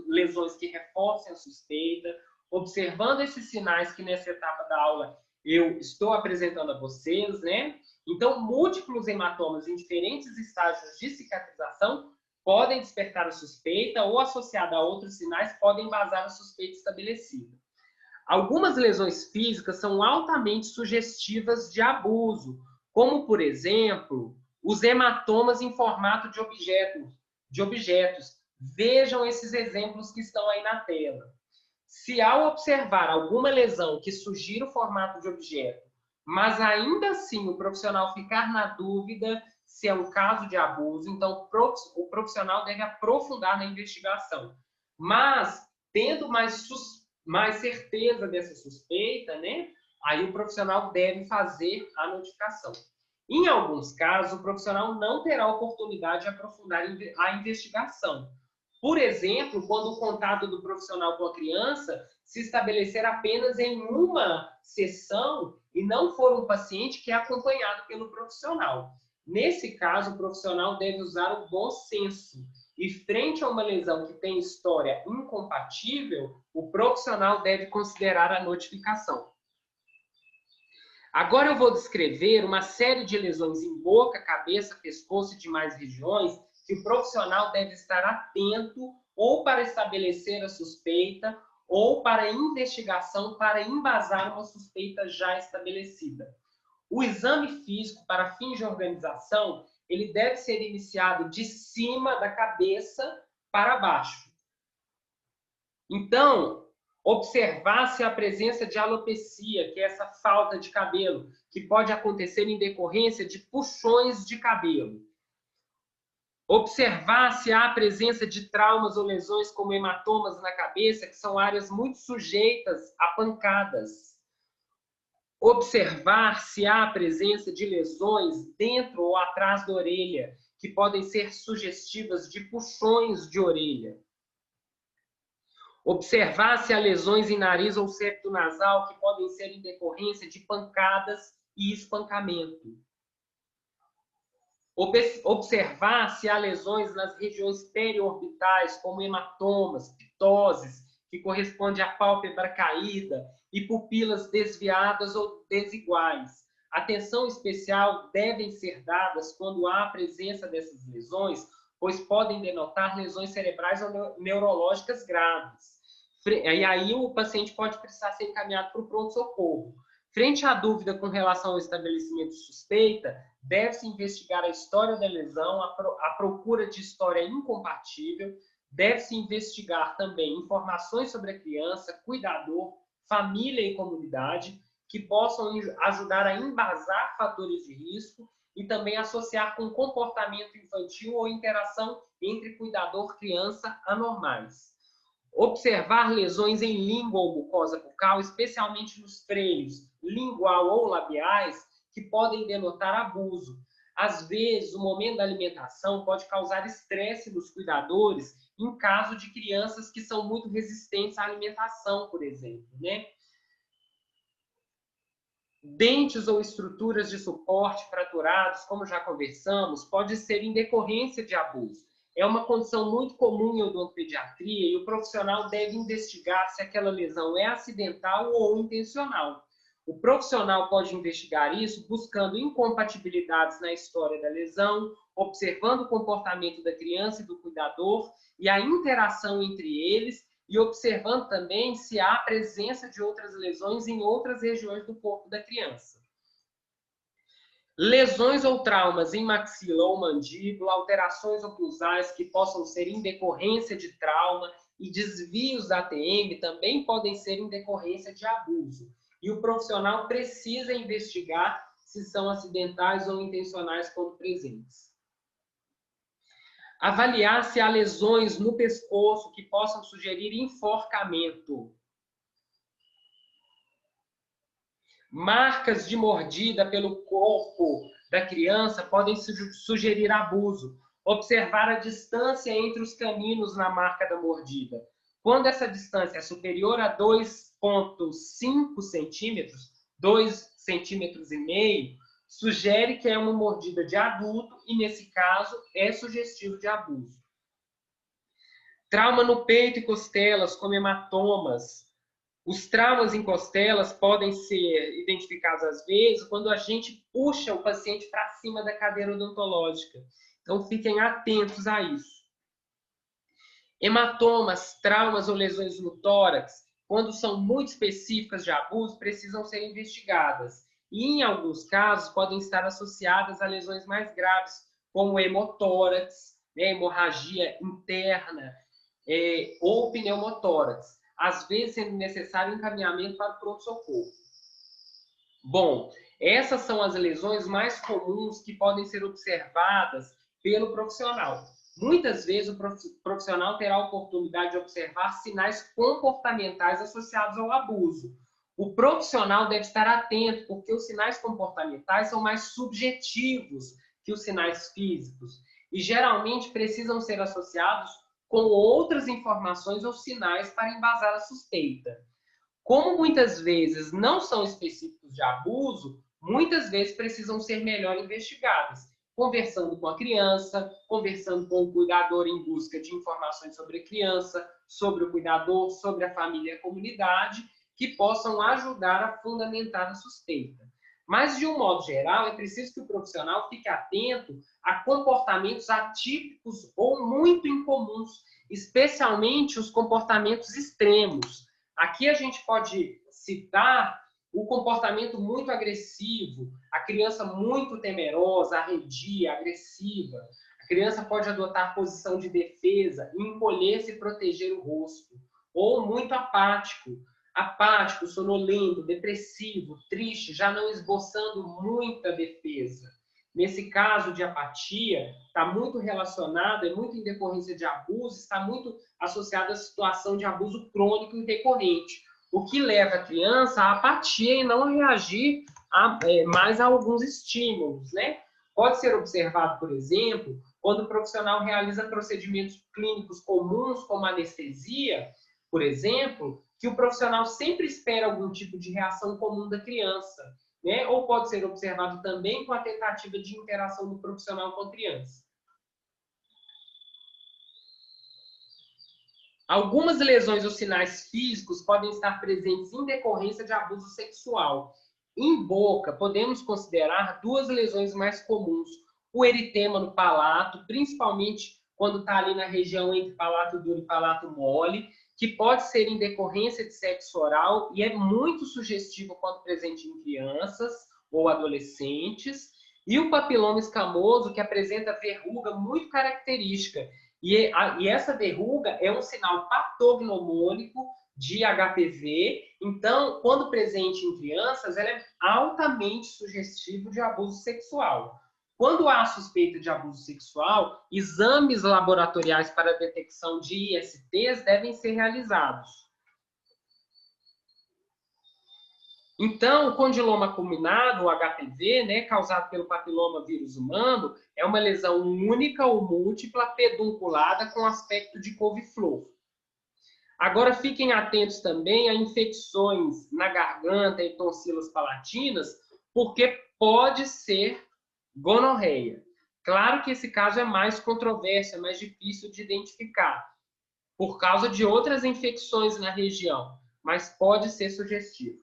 lesões que reforcem a suspeita, observando esses sinais que nessa etapa da aula eu estou apresentando a vocês, né? Então, múltiplos hematomas em diferentes estágios de cicatrização podem despertar a suspeita ou, associada a outros sinais, podem embasar a suspeita estabelecida. Algumas lesões físicas são altamente sugestivas de abuso, como, por exemplo, os hematomas em formato de objetos. Vejam esses exemplos que estão aí na tela. Se ao observar alguma lesão que sugira o formato de objeto, mas ainda assim o profissional ficar na dúvida se é um caso de abuso, então o profissional deve aprofundar na investigação. Mas, tendo mais certeza dessa suspeita, né, aí o profissional deve fazer a notificação. Em alguns casos, o profissional não terá oportunidade de aprofundar a investigação. Por exemplo, quando o contato do profissional com a criança se estabelecer apenas em uma sessão e não for um paciente que é acompanhado pelo profissional. Nesse caso, o profissional deve usar o bom senso. E frente a uma lesão que tem história incompatível, o profissional deve considerar a notificação. Agora eu vou descrever uma série de lesões em boca, cabeça, pescoço e demais regiões que o profissional deve estar atento ou para estabelecer a suspeita ou para a investigação para embasar uma suspeita já estabelecida. O exame físico para fins de organização, ele deve ser iniciado de cima da cabeça para baixo. Então, observar-se a presença de alopecia, que é essa falta de cabelo, que pode acontecer em decorrência de puxões de cabelo. Observar se há a presença de traumas ou lesões como hematomas na cabeça, que são áreas muito sujeitas a pancadas. Observar se há a presença de lesões dentro ou atrás da orelha, que podem ser sugestivas de puxões de orelha. Observar se há lesões em nariz ou septo nasal, que podem ser em decorrência de pancadas e espancamento. Observar se há lesões nas regiões periorbitais, como hematomas, pitoses, que corresponde à pálpebra caída, e pupilas desviadas ou desiguais. Atenção especial devem ser dadas quando há a presença dessas lesões, pois podem denotar lesões cerebrais ou neurológicas graves. E aí o paciente pode precisar ser encaminhado para o pronto-socorro. Frente à dúvida com relação ao estabelecimento de suspeita, deve-se investigar a história da lesão, a procura de história incompatível, deve-se investigar também informações sobre a criança, cuidador, família e comunidade, que possam ajudar a embasar fatores de risco e também associar com comportamento infantil ou interação entre cuidador-criança anormais. Observar lesões em língua ou mucosa bucal, especialmente nos freios lingual ou labiais, que podem denotar abuso. Às vezes, o momento da alimentação pode causar estresse nos cuidadores em caso de crianças que são muito resistentes à alimentação, por exemplo, né? Dentes ou estruturas de suporte fraturados, como já conversamos, pode ser em decorrência de abuso. É uma condição muito comum em odontopediatria e o profissional deve investigar se aquela lesão é acidental ou intencional. O profissional pode investigar isso buscando incompatibilidades na história da lesão, observando o comportamento da criança e do cuidador e a interação entre eles e observando também se há presença de outras lesões em outras regiões do corpo da criança. Lesões ou traumas em maxila ou mandíbula, alterações oclusais que possam ser em decorrência de trauma e desvios da ATM também podem ser em decorrência de abuso. E o profissional precisa investigar se são acidentais ou intencionais quando presentes. Avaliar se há lesões no pescoço que possam sugerir enforcamento. Marcas de mordida pelo corpo da criança podem sugerir abuso. Observar a distância entre os caninos na marca da mordida. Quando essa distância é superior a 2,5 centímetros, 2,5 centímetros, sugere que é uma mordida de adulto e, nesse caso, é sugestivo de abuso. Trauma no peito e costelas, como hematomas. Os traumas em costelas podem ser identificados, às vezes, quando a gente puxa o paciente para cima da cadeira odontológica. Então, fiquem atentos a isso. Hematomas, traumas ou lesões no tórax, quando são muito específicas de abuso, precisam ser investigadas. E, em alguns casos, podem estar associadas a lesões mais graves, como hemotórax, né, hemorragia interna, ou pneumotórax, às vezes sendo necessário encaminhamento para o pronto-socorro. Bom, essas são as lesões mais comuns que podem ser observadas pelo profissional. Muitas vezes o profissional terá a oportunidade de observar sinais comportamentais associados ao abuso. O profissional deve estar atento, porque os sinais comportamentais são mais subjetivos que os sinais físicos e geralmente precisam ser associados com outras informações ou sinais para embasar a suspeita. Como muitas vezes não são específicos de abuso, muitas vezes precisam ser melhor investigadas, conversando com a criança, conversando com o cuidador em busca de informações sobre a criança, sobre o cuidador, sobre a família e a comunidade, que possam ajudar a fundamentar a suspeita. Mas, de um modo geral, é preciso que o profissional fique atento a comportamentos atípicos ou muito incomuns, especialmente os comportamentos extremos. Aqui a gente pode citar o comportamento muito agressivo, a criança muito temerosa, arredia, agressiva. A criança pode adotar posição de defesa, encolher-se e proteger o rosto. Ou muito apático, sonolento, depressivo, triste, já não esboçando muita defesa. Nesse caso de apatia, está muito relacionado, é muito em decorrência de abuso, está muito associado à situação de abuso crônico e recorrente, o que leva a criança à apatia e não reagir mais a alguns estímulos, né? Pode ser observado, por exemplo, quando o profissional realiza procedimentos clínicos comuns, como anestesia, por exemplo, que o profissional sempre espera algum tipo de reação comum da criança, né? Ou pode ser observado também com a tentativa de interação do profissional com a criança. Algumas lesões ou sinais físicos podem estar presentes em decorrência de abuso sexual. Em boca, podemos considerar duas lesões mais comuns. O eritema no palato, principalmente quando está ali na região entre palato duro e palato mole, que pode ser em decorrência de sexo oral e é muito sugestivo quando presente em crianças ou adolescentes. E o papiloma escamoso, que apresenta verruga muito característica. E essa verruga é um sinal patognomônico de HPV. Então, quando presente em crianças, ela é altamente sugestivo de abuso sexual. Quando há suspeita de abuso sexual, exames laboratoriais para a detecção de ISTs devem ser realizados. Então, o condiloma acuminado, o HPV, né, causado pelo papiloma vírus humano, é uma lesão única ou múltipla pedunculada com aspecto de couve-flor. Agora, fiquem atentos também a infecções na garganta e tonsilas palatinas, porque pode ser gonorreia. Claro que esse caso é mais controverso, é mais difícil de identificar, por causa de outras infecções na região, mas pode ser sugestivo.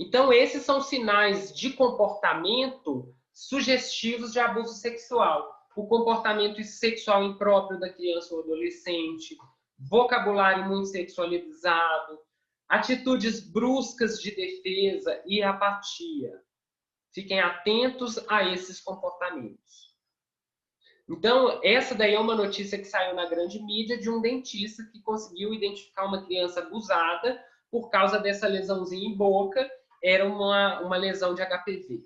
Então, esses são sinais de comportamento sugestivos de abuso sexual. O comportamento sexual impróprio da criança ou adolescente, vocabulário muito sexualizado, atitudes bruscas de defesa e apatia. Fiquem atentos a esses comportamentos. Então, essa daí é uma notícia que saiu na grande mídia de um dentista que conseguiu identificar uma criança abusada por causa dessa lesãozinha em boca. Era uma lesão de HPV.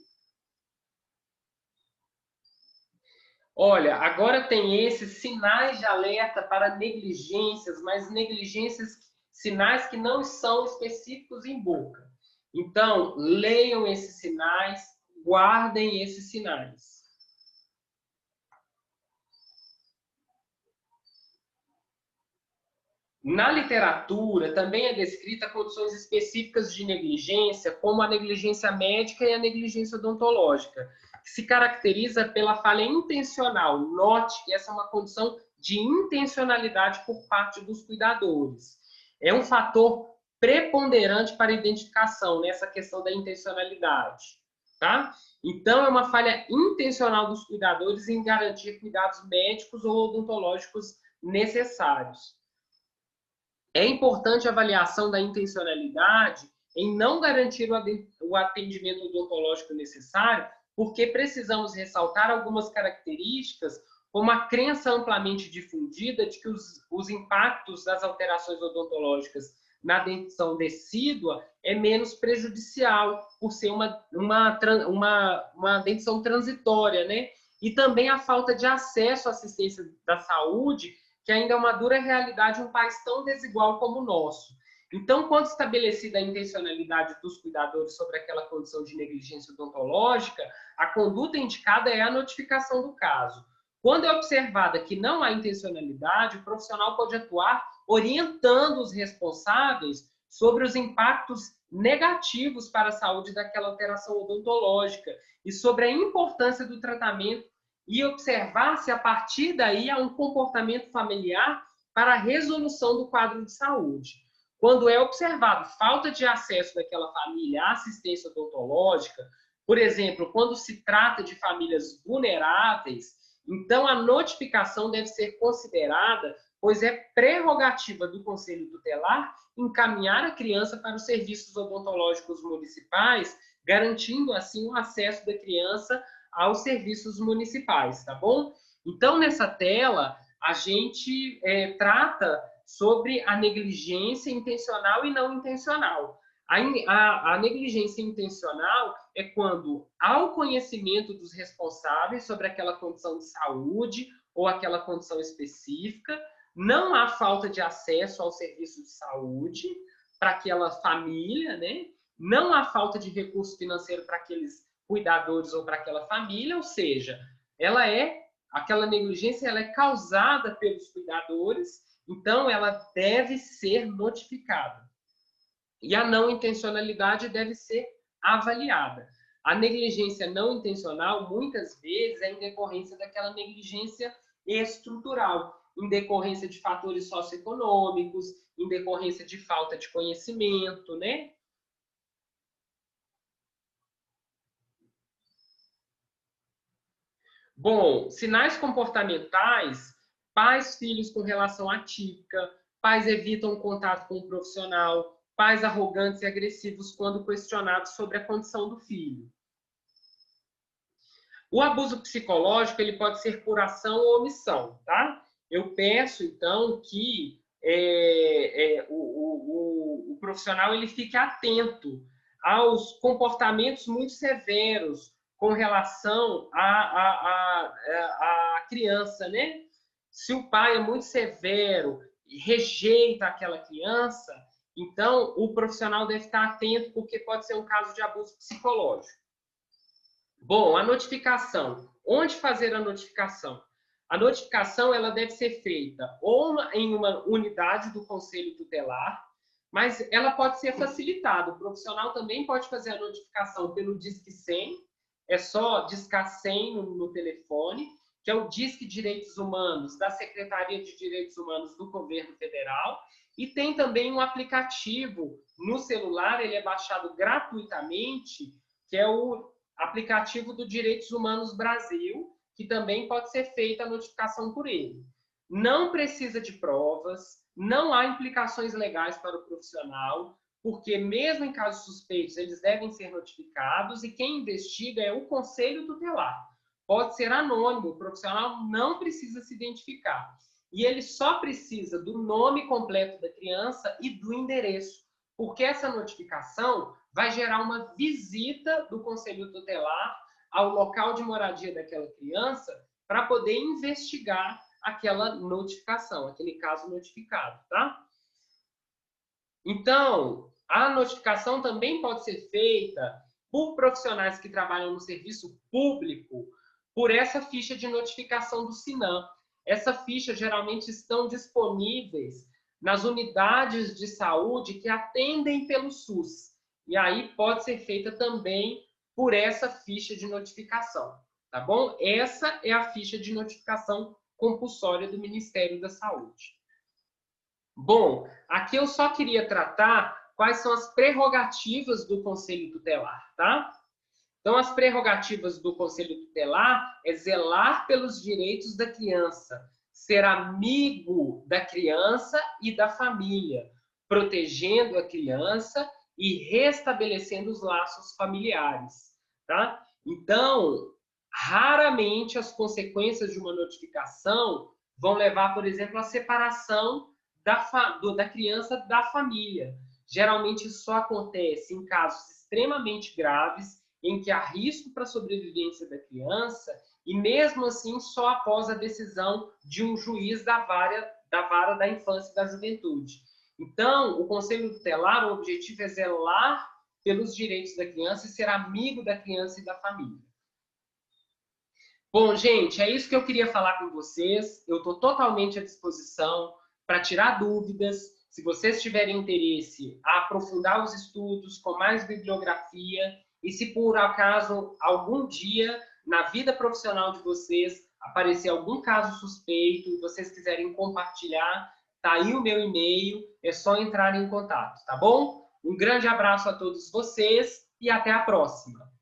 Olha, agora tem esses sinais de alerta para negligências, mas negligências, sinais que não são específicos em boca. Então, leiam esses sinais, guardem esses sinais. Na literatura, também é descrita condições específicas de negligência, como a negligência médica e a negligência odontológica, que se caracteriza pela falha intencional. Note que essa é uma condição de intencionalidade por parte dos cuidadores. É um fator preponderante para a identificação nessa questão da intencionalidade, tá? Então, é uma falha intencional dos cuidadores em garantir cuidados médicos ou odontológicos necessários. É importante a avaliação da intencionalidade em não garantir o atendimento odontológico necessário, porque precisamos ressaltar algumas características, como a crença amplamente difundida de que os impactos das alterações odontológicas na dentição decídua é menos prejudicial, por ser uma dentição transitória, né? E também a falta de acesso à assistência da saúde, que ainda é uma dura realidade em um país tão desigual como o nosso. Então, quando estabelecida a intencionalidade dos cuidadores sobre aquela condição de negligência odontológica, a conduta indicada é a notificação do caso. Quando é observada que não há intencionalidade, o profissional pode atuar orientando os responsáveis sobre os impactos negativos para a saúde daquela alteração odontológica e sobre a importância do tratamento e observar se a partir daí há um comportamento familiar para a resolução do quadro de saúde. Quando é observado falta de acesso daquela família à assistência odontológica, por exemplo, quando se trata de famílias vulneráveis, então a notificação deve ser considerada, pois é prerrogativa do Conselho Tutelar encaminhar a criança para os serviços odontológicos municipais, garantindo assim o acesso da criança aos serviços municipais, tá bom? Então, nessa tela, a gente trata sobre a negligência intencional e não intencional. A negligência intencional é quando há o conhecimento dos responsáveis sobre aquela condição de saúde ou aquela condição específica, não há falta de acesso ao serviço de saúde para aquela família, né? Não há falta de recurso financeiro para aqueles cuidadores ou para aquela família, ou seja, aquela negligência ela é causada pelos cuidadores, então ela deve ser notificada. E a não intencionalidade deve ser avaliada. A negligência não intencional, muitas vezes, é em decorrência daquela negligência estrutural, em decorrência de fatores socioeconômicos, em decorrência de falta de conhecimento, né? Bom, sinais comportamentais, pais, filhos com relação atípica, pais evitam o contato com o profissional, pais arrogantes e agressivos quando questionados sobre a condição do filho. O abuso psicológico ele pode ser por ação ou omissão, tá? Eu peço, então, que o profissional ele fique atento aos comportamentos muito severos com relação à criança, né? Se o pai é muito severo e rejeita aquela criança, então o profissional deve estar atento, porque pode ser um caso de abuso psicológico. Bom, a notificação. Onde fazer a notificação? A notificação ela deve ser feita ou em uma unidade do Conselho Tutelar, mas ela pode ser facilitada. O profissional também pode fazer a notificação pelo Disque 100, é só discar 100 no telefone, que é o Disque Direitos Humanos da Secretaria de Direitos Humanos do Governo Federal, e tem também um aplicativo no celular, ele é baixado gratuitamente, que é o aplicativo do Direitos Humanos Brasil, que também pode ser feita a notificação por ele. Não precisa de provas, não há implicações legais para o profissional, porque mesmo em casos suspeitos, eles devem ser notificados e quem investiga é o Conselho Tutelar. Pode ser anônimo, o profissional não precisa se identificar. E ele só precisa do nome completo da criança e do endereço, porque essa notificação vai gerar uma visita do Conselho Tutelar ao local de moradia daquela criança para poder investigar aquela notificação, aquele caso notificado, tá? Então, a notificação também pode ser feita por profissionais que trabalham no serviço público por essa ficha de notificação do SINAM. Essa ficha geralmente estão disponíveis nas unidades de saúde que atendem pelo SUS. E aí pode ser feita também por essa ficha de notificação, tá bom? Essa é a ficha de notificação compulsória do Ministério da Saúde. Bom, aqui eu só queria tratar quais são as prerrogativas do Conselho Tutelar, tá? Então, as prerrogativas do Conselho Tutelar é zelar pelos direitos da criança, ser amigo da criança e da família, protegendo a criança e restabelecendo os laços familiares, tá? Então, raramente as consequências de uma notificação vão levar, por exemplo, à separação da criança da família. Geralmente isso só acontece em casos extremamente graves, em que há risco para a sobrevivência da criança, e mesmo assim só após a decisão de um juiz da vara da infância e da juventude. Então, o Conselho Tutelar, o objetivo é zelar pelos direitos da criança e ser amigo da criança e da família. Bom, gente, é isso que eu queria falar com vocês. Eu estou totalmente à disposição para tirar dúvidas. Se vocês tiverem interesse a aprofundar os estudos com mais bibliografia, e se por acaso algum dia na vida profissional de vocês aparecer algum caso suspeito e vocês quiserem compartilhar, tá aí o meu e-mail, é só entrar em contato, tá bom? Um grande abraço a todos vocês e até a próxima!